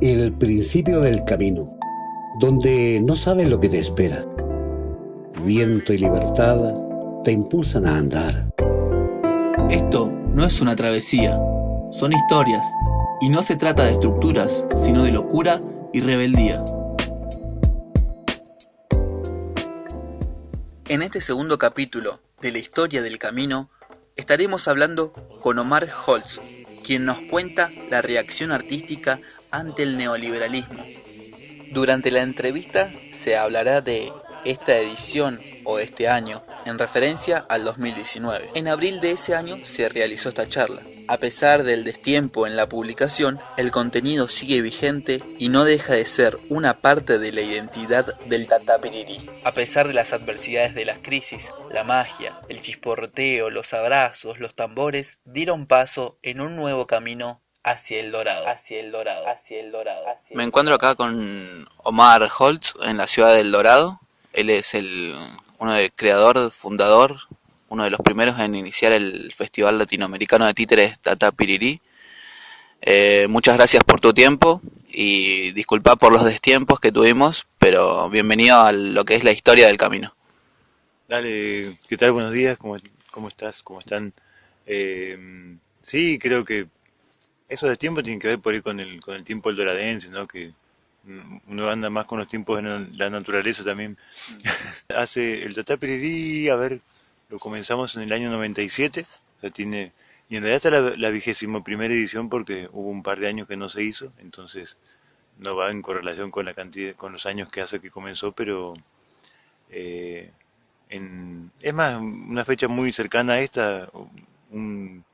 El principio del camino, donde no sabes lo que te espera. Viento y libertad te impulsan a andar. Esto no es una travesía, son historias, y no se trata de estructuras, sino de locura y rebeldía. En este segundo capítulo de la historia del camino, estaremos hablando con Omar Holtz, quien nos cuenta la reacción artística ante el neoliberalismo. Durante la entrevista se hablará de esta edición o este año, en referencia al 2019. En abril de ese año se realizó esta charla. A pesar del destiempo en la publicación, el contenido sigue vigente y no deja de ser una parte de la identidad del Tata Pirirí. A pesar de las adversidades de las crisis, la magia, el chisporroteo, los abrazos, los tambores dieron paso en un nuevo camino hacia el dorado. Me encuentro acá con Omar Holtz en la ciudad del Dorado. Él es uno del creador, fundador, uno de los primeros en iniciar el Festival Latinoamericano de Títeres Tata Pirirí. Muchas gracias por tu tiempo y disculpa por los destiempos que tuvimos, pero bienvenido a lo que es la historia del camino. Dale, ¿qué tal? Buenos días, ¿cómo estás? ¿Cómo están? Sí, creo que eso de tiempo tiene que ver por ahí con el tiempo del doradense, ¿no? Que uno anda más con los tiempos de la naturaleza también. Hace el Tata Pirirí, a ver, lo comenzamos en el año 97, o sea, y en realidad está la 21ª edición porque hubo un par de años que no se hizo, entonces no va en correlación con la cantidad, con los años que hace que comenzó, pero eh, es más, una fecha muy cercana a esta, un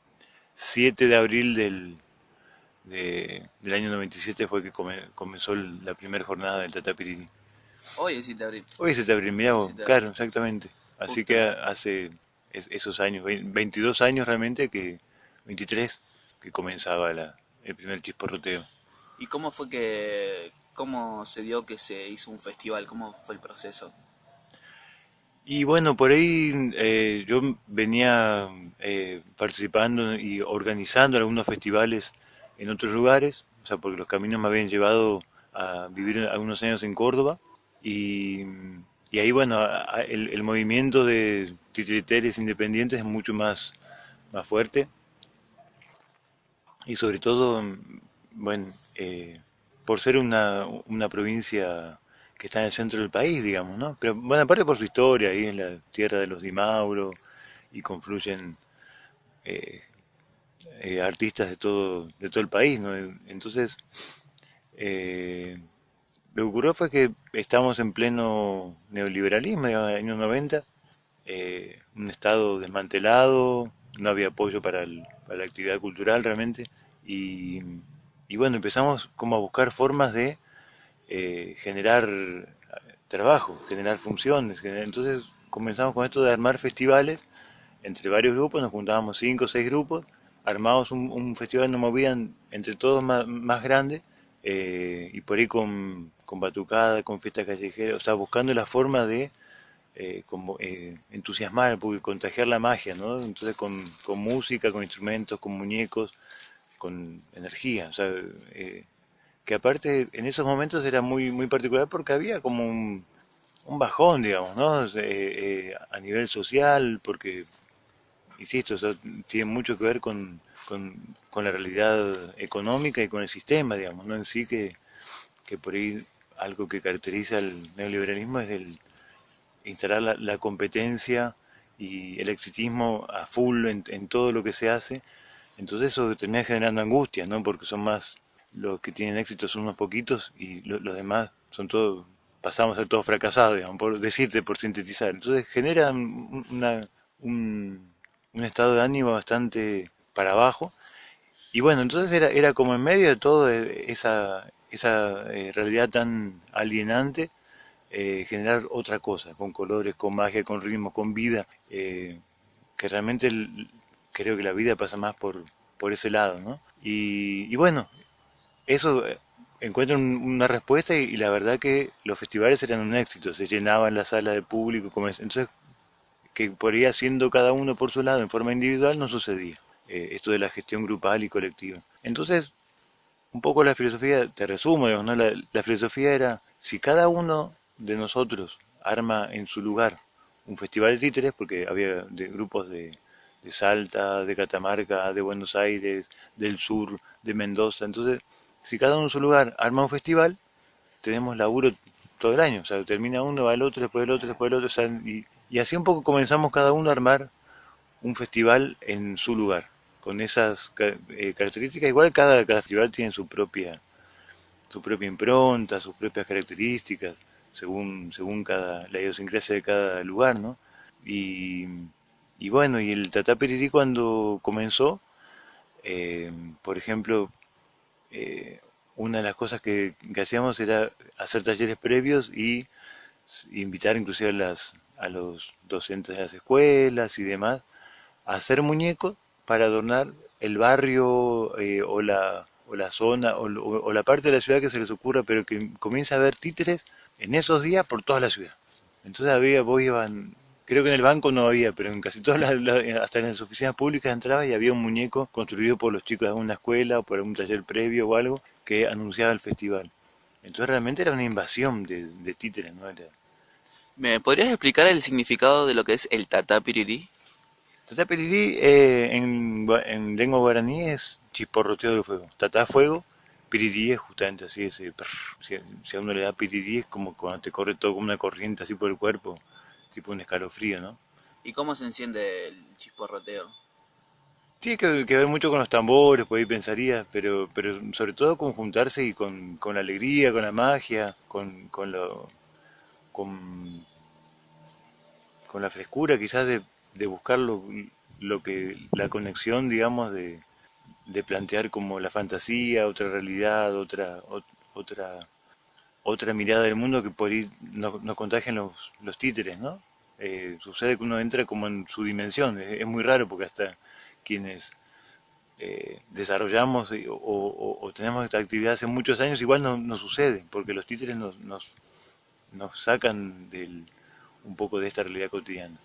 7 de abril del año 97 fue que comenzó la primera jornada del Tata Pirirí. Hoy es 7 de abril. Hoy es 7 de abril, mirá vos, claro, exactamente. Así Justo. que hace esos años, 22 años realmente, 23, que comenzaba el primer chisporroteo. ¿Y cómo cómo se dio que se hizo un festival? ¿Cómo fue el proceso? Y bueno, por ahí yo venía participando y organizando algunos festivales en otros lugares, o sea, porque los caminos me habían llevado a vivir algunos años en Córdoba y, y ahí, bueno, el movimiento de titiriteres independientes es mucho más fuerte y sobre todo, bueno, por ser una provincia que está en el centro del país, digamos, ¿no? Pero bueno, aparte por su historia, ahí en la tierra de los Di Mauro, y confluyen eh, artistas de todo el país, ¿no? Entonces, eh, lo que ocurrió fue que estamos en pleno neoliberalismo, en los años 90, un estado desmantelado, no había apoyo para la actividad cultural realmente, y, y bueno, empezamos como a buscar formas de generar trabajo, generar funciones. Entonces comenzamos con esto de armar festivales entre varios grupos, nos juntábamos 5 o 6 grupos, armábamos un festival, nos movían entre todos más grande, y por ahí con batucada, con fiesta callejera, o sea, buscando la forma de entusiasmar al público, contagiar la magia, ¿no? Entonces con música, con instrumentos, con muñecos, con energía, o sea, que aparte en esos momentos era muy particular porque había como un bajón, digamos, ¿no? A nivel social, porque, insisto, o sea, tiene mucho que ver con la realidad económica y con el sistema, digamos, ¿no? En sí que por ahí algo que caracteriza al neoliberalismo es el instalar la competencia y el exitismo a full en todo lo que se hace. Entonces eso termina generando angustia, ¿no? Porque son más los que tienen éxito, son unos poquitos, y los demás son todos, pasamos a ser todos fracasados, digamos, por decirte, por sintetizar. Entonces genera un, un estado de ánimo bastante para abajo. Y bueno, entonces era como en medio de todo esa realidad tan alienante, generar otra cosa, con colores, con magia, con ritmo, con vida, que realmente creo que la vida pasa más por ese lado, ¿no? Y bueno, eso encuentra una respuesta, y la verdad que los festivales eran un éxito, se llenaban la sala de público, entonces que por ahí haciendo cada uno por su lado en forma individual no sucedía, esto de la gestión grupal y colectiva. Entonces un poco la filosofía, te resumo, digamos, ¿no? La filosofía era, si cada uno de nosotros arma en su lugar un festival de títeres, porque había grupos de Salta, de Catamarca, de Buenos Aires, del sur, de Mendoza, entonces, si cada uno en su lugar arma un festival, tenemos laburo todo el año, o sea, termina uno, va el otro, después el otro, después el otro, o sea, y así un poco comenzamos cada uno a armar un festival en su lugar, con esas características. Igual cada festival tiene su propia impronta, sus propias características, según la idiosincrasia de cada lugar, ¿no? Y, y bueno, y el Tatá Pirirí cuando comenzó, eh, por ejemplo, eh, una de las cosas que hacíamos era hacer talleres previos y invitar inclusive a los docentes de las escuelas y demás a hacer muñecos para adornar el barrio o la zona o la parte de la ciudad que se les ocurra, pero que comience a haber títeres en esos días por toda la ciudad. Entonces vos iban, creo que en el banco no había, pero en casi todas hasta en las oficinas públicas entraba y había un muñeco construido por los chicos de alguna escuela o por algún taller previo o algo que anunciaba el festival. Entonces realmente era una invasión de títeres, ¿no? ¿Me podrías explicar el significado de lo que es el Tatá Pirirí? Tatá Pirirí en lengua guaraní es chisporroteo del fuego. Tatá fuego, Pirirí es justamente así, ese si a uno le da Pirirí es como cuando te corre todo como una corriente así por el cuerpo, tipo un escalofrío, ¿no? ¿Y cómo se enciende el chisporroteo? Tiene que ver mucho con los tambores, por ahí pensaría, pero sobre todo con juntarse y con la alegría, con la magia, con, con la frescura quizás de buscar la conexión, digamos, de plantear como la fantasía, otra realidad, otra, otra mirada del mundo que por ahí nos contagian los títeres, ¿no? Sucede que uno entra como en su dimensión, es muy raro porque hasta quienes desarrollamos o tenemos esta actividad hace muchos años igual no sucede, porque los títeres nos sacan un poco de esta realidad cotidiana.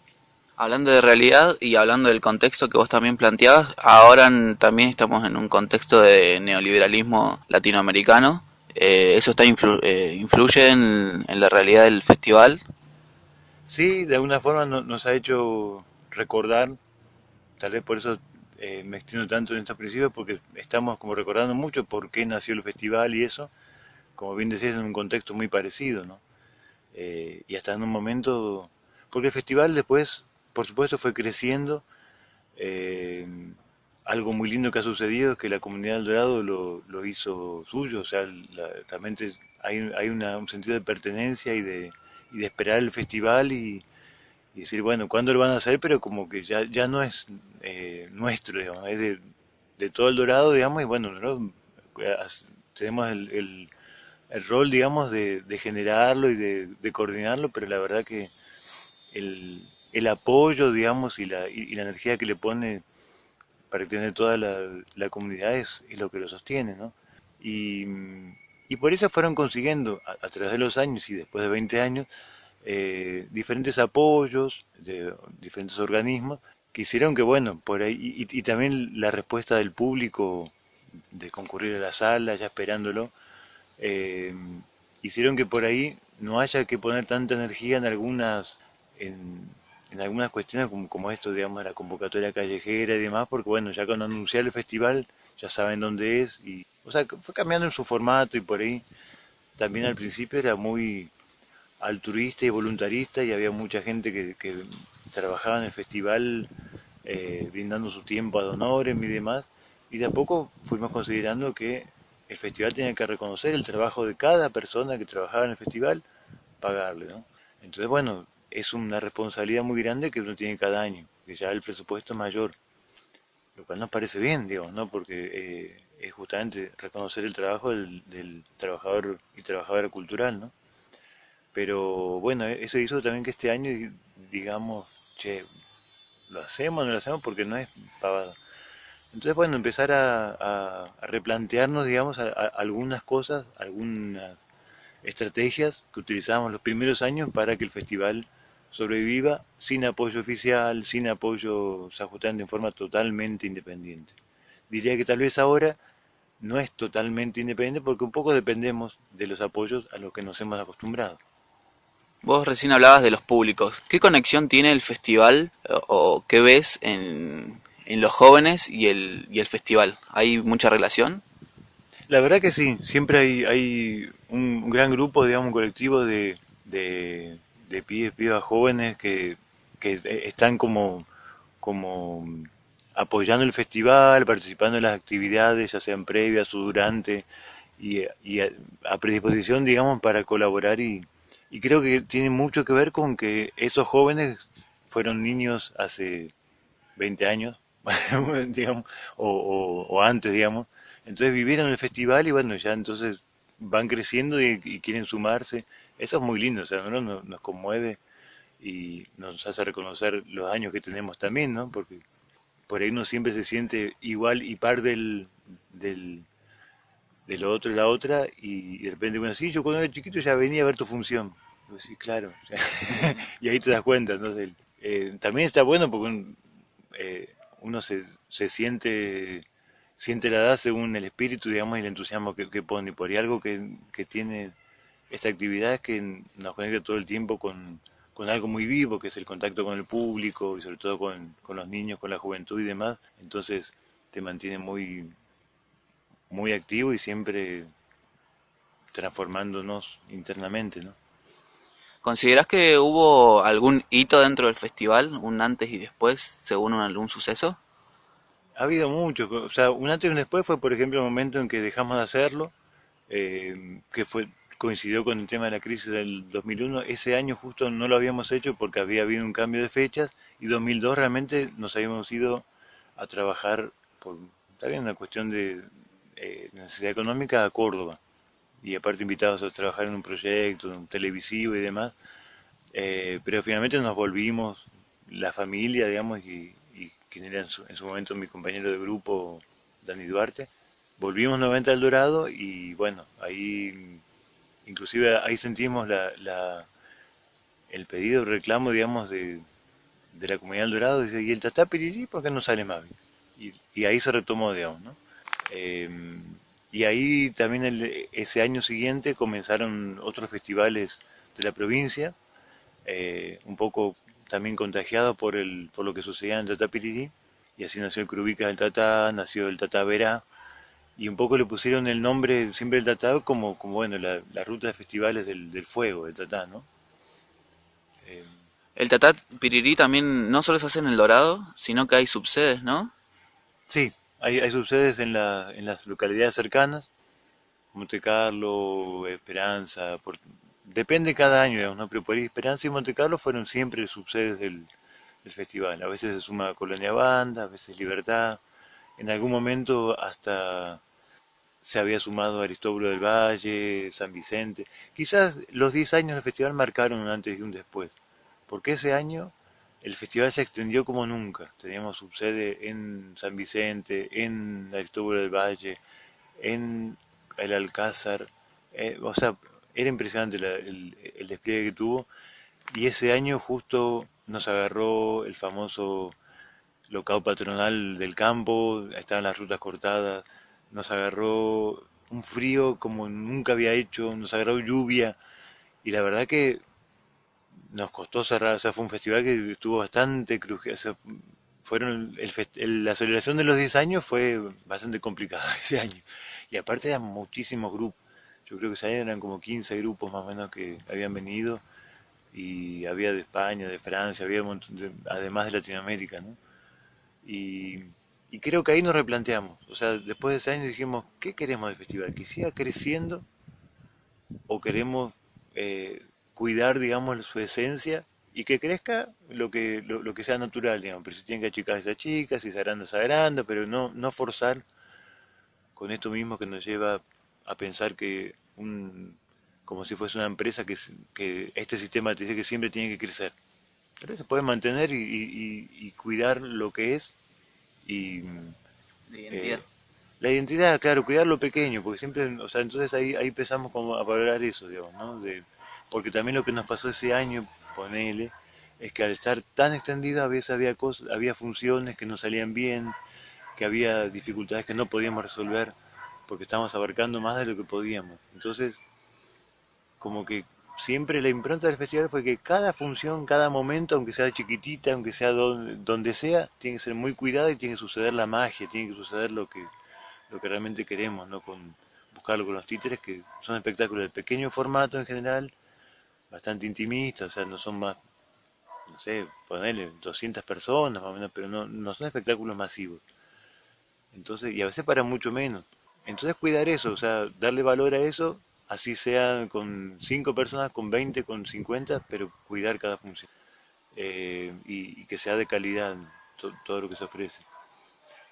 Hablando de realidad y hablando del contexto que vos también planteabas, ahora también estamos en un contexto de neoliberalismo latinoamericano. ¿Eso influye en la realidad del festival? Sí, de alguna forma nos ha hecho recordar, tal vez por eso me extiendo tanto en estos principios, porque estamos como recordando mucho por qué nació el festival y eso, como bien decías, en un contexto muy parecido, ¿no? Y hasta en un momento, porque el festival después, por supuesto, fue creciendo. eh, Algo muy lindo que ha sucedido es que la comunidad del Dorado lo hizo suyo, o sea, realmente hay un sentido de pertenencia y de esperar el festival y decir, bueno, ¿cuándo lo van a hacer? Pero como que ya no es nuestro, digamos, es de todo el Dorado, digamos, y bueno, nosotros tenemos el rol, digamos, de generarlo y de coordinarlo, pero la verdad que el, el apoyo, digamos, y la energía que le pone para tener toda la comunidad es lo que lo sostiene, ¿no? Y, y por eso fueron consiguiendo, a través de los años y después de 20 años, diferentes apoyos de diferentes organismos que hicieron que, bueno, por ahí, y también la respuesta del público de concurrir a la sala, ya esperándolo, eh, hicieron que por ahí no haya que poner tanta energía en, en algunas cuestiones como esto, digamos, de la convocatoria callejera y demás, porque bueno, ya cuando anunciar el festival ya saben dónde es, y, o sea, fue cambiando en su formato y por ahí también al principio era muy altruista y voluntarista y había mucha gente que trabajaba en el festival brindando su tiempo ad honorem y demás, y de a poco fuimos considerando que el festival tenía que reconocer el trabajo de cada persona que trabajaba en el festival, pagarle, ¿no? Entonces, bueno, es una responsabilidad muy grande que uno tiene cada año, que ya el presupuesto es mayor, lo cual nos parece bien, digamos, ¿no? Porque es justamente reconocer el trabajo del trabajador y trabajadora cultural, ¿no? Pero bueno, eso hizo también que este año digamos, che, lo hacemos, no lo hacemos porque no es pavada. Entonces, bueno, empezar a replantearnos, digamos, algunas cosas, algunas estrategias que utilizábamos los primeros años para que el festival sobreviva sin apoyo oficial, sin apoyo, o sea, justamente en forma totalmente independiente. Diría que tal vez ahora no es totalmente independiente porque un poco dependemos de los apoyos a los que nos hemos acostumbrado. Vos recién hablabas de los públicos. ¿Qué conexión tiene el festival o qué ves en los jóvenes y el festival? ¿Hay mucha relación? La verdad que sí, siempre hay un gran grupo, digamos, un colectivo de pibes, pibas jóvenes que están como apoyando el festival, participando en las actividades, ya sean previas o durante, y a predisposición, digamos, para colaborar y creo que tiene mucho que ver con que esos jóvenes fueron niños hace 20 años, digamos, o antes, digamos. Entonces vivieron el festival y bueno, ya entonces van creciendo y quieren sumarse. Eso es muy lindo, o sea, ¿no? Nos conmueve y nos hace reconocer los años que tenemos también, ¿no? Porque por ahí uno siempre se siente igual y par del, de lo otro y la otra y de repente, bueno, sí, yo cuando era chiquito ya venía a ver tu función. Sí, claro. Y ahí te das cuenta, entonces, también está bueno porque uno se siente la edad según el espíritu, digamos, y el entusiasmo que pone. Por ahí algo que tiene esta actividad es que nos conecta todo el tiempo con algo muy vivo, que es el contacto con el público y sobre todo con los niños, con la juventud y demás. Entonces te mantiene muy activo y siempre transformándonos internamente, ¿no? ¿Considerás que hubo algún hito dentro del festival, un antes y después, según algún suceso? Ha habido mucho, o sea, un antes y un después fue, por ejemplo, el momento en que dejamos de hacerlo, que coincidió con el tema de la crisis del 2001. Ese año justo no lo habíamos hecho porque había habido un cambio de fechas y 2002 realmente nos habíamos ido a trabajar por también una cuestión de necesidad económica a Córdoba y aparte invitados a trabajar en un proyecto un televisivo y demás. Pero finalmente nos volvimos la familia, digamos, y quien era en su momento mi compañero de grupo, Dani Duarte. Volvimos nuevamente al Dorado y bueno, ahí inclusive ahí sentimos el pedido, el reclamo, digamos, de la comunidad del Dorado. Dice, ¿y el Tatá Piriri por qué no sale más? Y ahí se retomó, digamos, ¿no? Eh, y ahí también ese año siguiente comenzaron otros festivales de la provincia, un poco también contagiado por lo que sucedía en el Tata Piriri, y así nació el Crubica del Tata, nació el Tata Verá, y un poco le pusieron el nombre siempre del Tata como bueno, la ruta de festivales del fuego, del Tata, ¿no? Eh, El Tatat Pirirí también no solo se hace en El Dorado, sino que hay subsedes, ¿no? sí, hay subsedes en las localidades cercanas, Monte Carlo, Esperanza, depende cada año, digamos, ¿no? Pero por ahí Esperanza y Monte Carlo fueron siempre subsedes del festival. A veces se suma Colonia Banda, a veces Libertad. En algún momento hasta se había sumado Aristóbulo del Valle, San Vicente. Quizás los 10 años del festival marcaron un antes y un después, porque ese año el festival se extendió como nunca. Teníamos subsede en San Vicente, en Aristóbulo del Valle, en el Alcázar. O sea, era impresionante el despliegue que tuvo. Y ese año justo nos agarró el famoso locao patronal del campo, estaban las rutas cortadas, nos agarró un frío como nunca había hecho, nos agarró lluvia y la verdad que nos costó cerrar, o sea, fue un festival que estuvo bastante crujiente, o sea, la celebración de los 10 años fue bastante complicada ese año y aparte eran muchísimos grupos, yo creo que ese año eran como 15 grupos más o menos que habían venido y había de España, de Francia, había un montón además de Latinoamérica, ¿no? Y, y creo que ahí nos replanteamos. O sea, después de ese año dijimos, ¿qué queremos del festival? ¿Que siga creciendo o queremos cuidar, digamos, su esencia y que crezca lo que sea natural, digamos? Pero si tienen que achicarse, chicas, si se agranda, se agranda, pero no forzar con esto mismo que nos lleva a pensar que como si fuese una empresa que este sistema te dice que siempre tiene que crecer. Pero se puede mantener y cuidar lo que es y De eh, identidad. la identidad, claro, cuidar lo pequeño, porque siempre, o sea, entonces ahí empezamos como a valorar eso, digamos, ¿no? Porque también lo que nos pasó ese año, ponele, es que al estar tan extendido a veces había había funciones que no salían bien, que había dificultades que no podíamos resolver porque estábamos abarcando más de lo que podíamos. Entonces, como que siempre la impronta del festival fue que cada función, cada momento, aunque sea chiquitita, aunque sea donde sea, tiene que ser muy cuidada y tiene que suceder la magia, tiene que suceder lo que realmente queremos, ¿no? Buscarlo con los títeres, que son espectáculos de pequeño formato en general, bastante intimistas, o sea, no son más, no sé, ponerle 200 personas más o menos, pero no son espectáculos masivos. Entonces, y a veces para mucho menos. Entonces cuidar eso, o sea, darle valor a eso, así sea con 5 personas, con 20, con 50, pero cuidar cada función. Y que sea de calidad todo lo que se ofrece.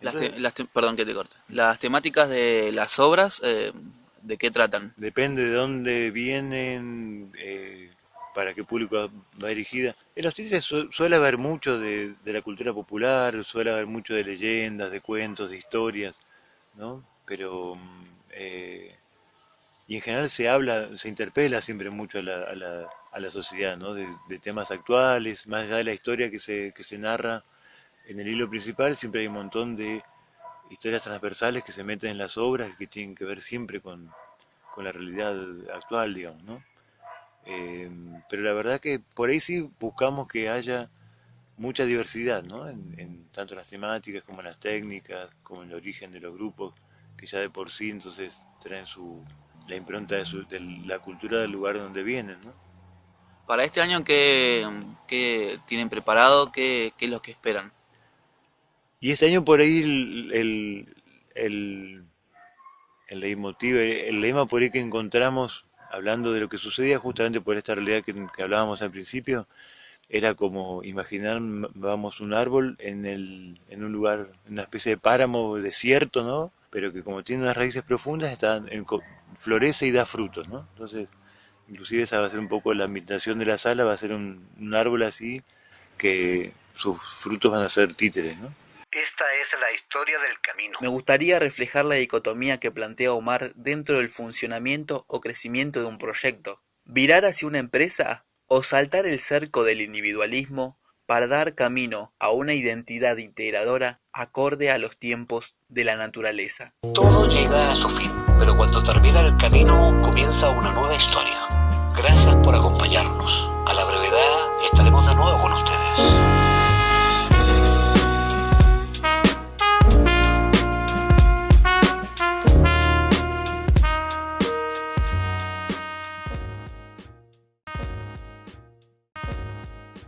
Entonces, Perdón que te corte. Las temáticas de las obras, ¿de qué tratan? depende de dónde vienen, para qué público va dirigida. En los títeres suele haber mucho de la cultura popular, suele haber mucho de leyendas, de cuentos, de historias, ¿no? Pero y en general se interpela siempre mucho a la sociedad, ¿no? De temas actuales, más allá de la historia que se narra en el hilo principal, siempre hay un montón de historias transversales que se meten en las obras y que tienen que ver siempre con la realidad actual, digamos, ¿no? Pero la verdad que por ahí sí buscamos que haya mucha diversidad, ¿no? En tanto en las temáticas como en las técnicas, como en el origen de los grupos, que ya de por sí entonces traen la impronta de la cultura del lugar donde vienen, ¿no? Para este año, ¿qué tienen preparado? ¿Qué es lo que esperan? Y este año por ahí el leitmotiv, el lema por ahí que encontramos, hablando de lo que sucedía justamente por esta realidad que hablábamos al principio, era como imaginar, vamos, un árbol en un lugar, en una especie de páramo desierto, ¿no? Pero que como tiene unas raíces profundas, florece y da frutos, ¿no? Entonces, inclusive esa va a ser un poco la ambientación de la sala, va a ser un árbol así, que sus frutos van a ser títeres, ¿no? Esta es la historia del camino. Me gustaría reflejar la dicotomía que plantea Omar dentro del funcionamiento o crecimiento de un proyecto. Virar hacia una empresa o saltar el cerco del individualismo para dar camino a una identidad integradora acorde a los tiempos de la naturaleza. Todo llega a su fin, pero cuando termina el camino comienza una nueva historia. Gracias por acompañarnos. A la brevedad estaremos de nuevo con ustedes.